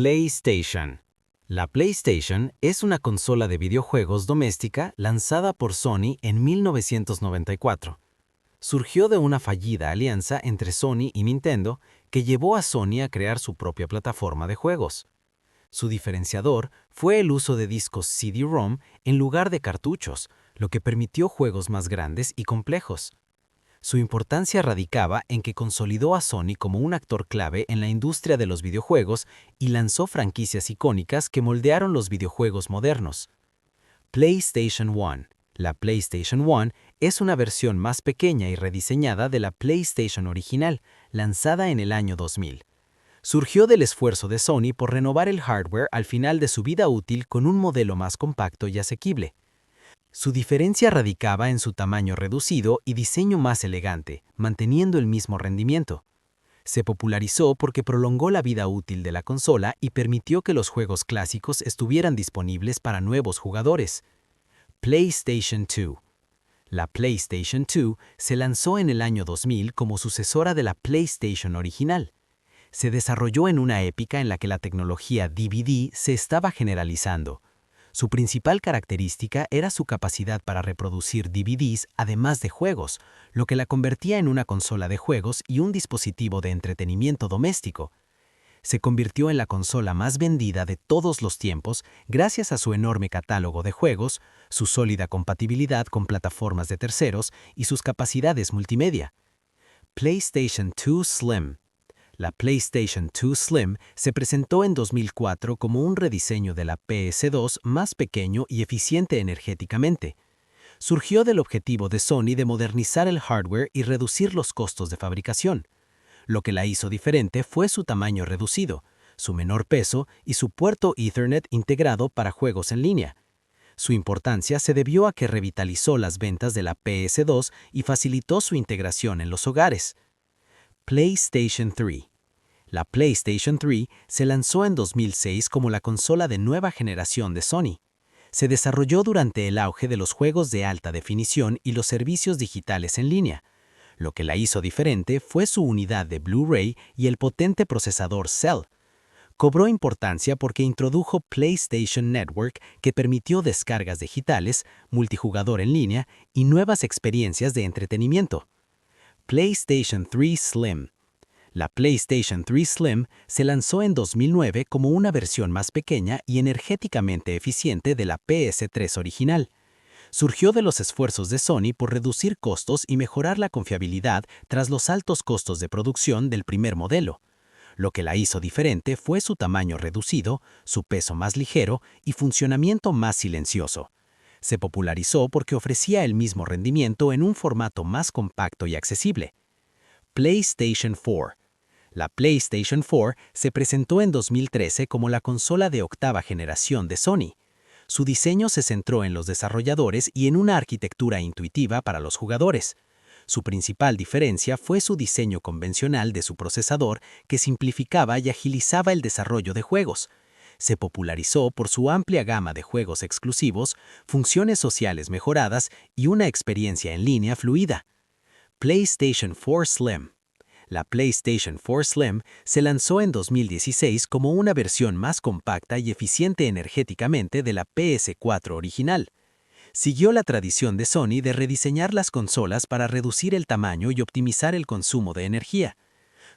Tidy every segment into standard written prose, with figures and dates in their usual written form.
PlayStation. La PlayStation es una consola de videojuegos doméstica lanzada por Sony en 1994. Surgió de una fallida alianza entre Sony y Nintendo que llevó a Sony a crear su propia plataforma de juegos. Su diferenciador fue el uso de discos CD-ROM en lugar de cartuchos, lo que permitió juegos más grandes y complejos. Su importancia radicaba en que consolidó a Sony como un actor clave en la industria de los videojuegos y lanzó franquicias icónicas que moldearon los videojuegos modernos. PlayStation 1. La PlayStation 1 es una versión más pequeña y rediseñada de la PlayStation original, lanzada en el año 2000. Surgió del esfuerzo de Sony por renovar el hardware al final de su vida útil con un modelo más compacto y asequible. Su diferencia radicaba en su tamaño reducido y diseño más elegante, manteniendo el mismo rendimiento. Se popularizó porque prolongó la vida útil de la consola y permitió que los juegos clásicos estuvieran disponibles para nuevos jugadores. PlayStation 2. La PlayStation 2 se lanzó en el año 2000 como sucesora de la PlayStation original. Se desarrolló en una época en la que la tecnología DVD se estaba generalizando. Su principal característica era su capacidad para reproducir DVDs además de juegos, lo que la convertía en una consola de juegos y un dispositivo de entretenimiento doméstico. Se convirtió en la consola más vendida de todos los tiempos gracias a su enorme catálogo de juegos, su sólida compatibilidad con plataformas de terceros y sus capacidades multimedia. PlayStation 2 Slim. La PlayStation 2 Slim se presentó en 2004 como un rediseño de la PS2 más pequeño y eficiente energéticamente. Surgió del objetivo de Sony de modernizar el hardware y reducir los costos de fabricación. Lo que la hizo diferente fue su tamaño reducido, su menor peso y su puerto Ethernet integrado para juegos en línea. Su importancia se debió a que revitalizó las ventas de la PS2 y facilitó su integración en los hogares. PlayStation 3. La PlayStation 3 se lanzó en 2006 como la consola de nueva generación de Sony. Se desarrolló durante el auge de los juegos de alta definición y los servicios digitales en línea. Lo que la hizo diferente fue su unidad de Blu-ray y el potente procesador Cell. Cobró importancia porque introdujo PlayStation Network, que permitió descargas digitales, multijugador en línea y nuevas experiencias de entretenimiento. PlayStation 3 Slim. La PlayStation 3 Slim se lanzó en 2009 como una versión más pequeña y energéticamente eficiente de la PS3 original. Surgió de los esfuerzos de Sony por reducir costos y mejorar la confiabilidad tras los altos costos de producción del primer modelo. Lo que la hizo diferente fue su tamaño reducido, su peso más ligero y funcionamiento más silencioso. Se popularizó porque ofrecía el mismo rendimiento en un formato más compacto y accesible. PlayStation 4. La PlayStation 4 se presentó en 2013 como la consola de octava generación de Sony. Su diseño se centró en los desarrolladores y en una arquitectura intuitiva para los jugadores. Su principal diferencia fue su diseño convencional de su procesador, que simplificaba y agilizaba el desarrollo de juegos. Se popularizó por su amplia gama de juegos exclusivos, funciones sociales mejoradas y una experiencia en línea fluida. PlayStation 4 Slim. La PlayStation 4 Slim se lanzó en 2016 como una versión más compacta y eficiente energéticamente de la PS4 original. Siguió la tradición de Sony de rediseñar las consolas para reducir el tamaño y optimizar el consumo de energía.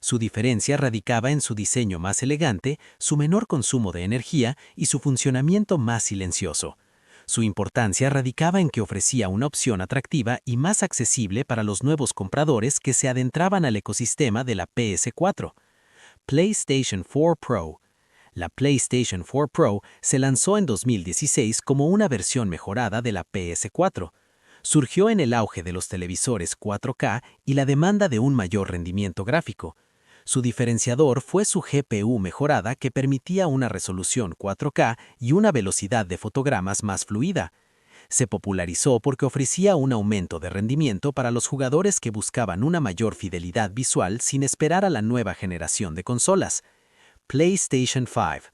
Su diferencia radicaba en su diseño más elegante, su menor consumo de energía y su funcionamiento más silencioso. Su importancia radicaba en que ofrecía una opción atractiva y más accesible para los nuevos compradores que se adentraban al ecosistema de la PS4. PlayStation 4 Pro. La PlayStation 4 Pro se lanzó en 2016 como una versión mejorada de la PS4. Surgió en el auge de los televisores 4K y la demanda de un mayor rendimiento gráfico. Su diferenciador fue su GPU mejorada, que permitía una resolución 4K y una velocidad de fotogramas más fluida. Se popularizó porque ofrecía un aumento de rendimiento para los jugadores que buscaban una mayor fidelidad visual sin esperar a la nueva generación de consolas. PlayStation 5.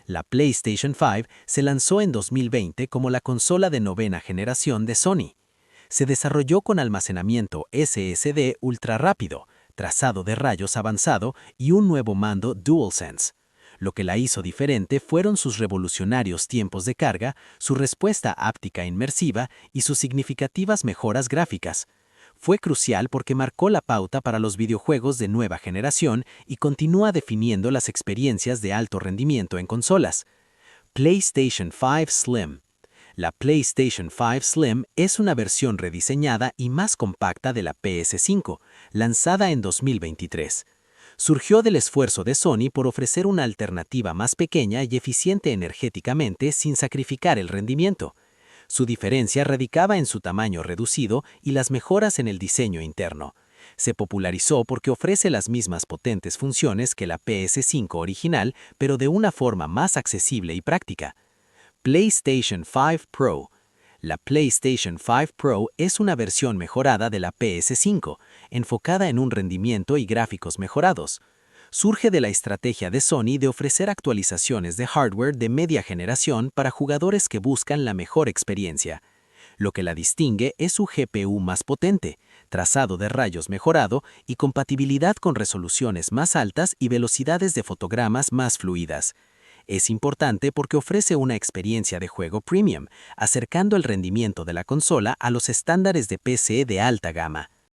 La PlayStation 5 se lanzó en 2020 como la consola de novena generación de Sony. Se desarrolló con almacenamiento SSD ultra rápido, trazado de rayos avanzado y un nuevo mando DualSense. Lo que la hizo diferente fueron sus revolucionarios tiempos de carga, su respuesta áptica inmersiva y sus significativas mejoras gráficas. Fue crucial porque marcó la pauta para los videojuegos de nueva generación y continúa definiendo las experiencias de alto rendimiento en consolas. PlayStation 5 Slim. La PlayStation 5 Slim es una versión rediseñada y más compacta de la PS5, lanzada en 2023. Surgió del esfuerzo de Sony por ofrecer una alternativa más pequeña y eficiente energéticamente sin sacrificar el rendimiento. Su diferencia radicaba en su tamaño reducido y las mejoras en el diseño interno. Se popularizó porque ofrece las mismas potentes funciones que la PS5 original, pero de una forma más accesible y práctica. PlayStation 5 Pro. La PlayStation 5 Pro es una versión mejorada de la PS5, enfocada en un rendimiento y gráficos mejorados. Surge de la estrategia de Sony de ofrecer actualizaciones de hardware de media generación para jugadores que buscan la mejor experiencia. Lo que la distingue es su GPU más potente, trazado de rayos mejorado y compatibilidad con resoluciones más altas y velocidades de fotogramas más fluidas. Es importante porque ofrece una experiencia de juego premium, acercando el rendimiento de la consola a los estándares de PC de alta gama.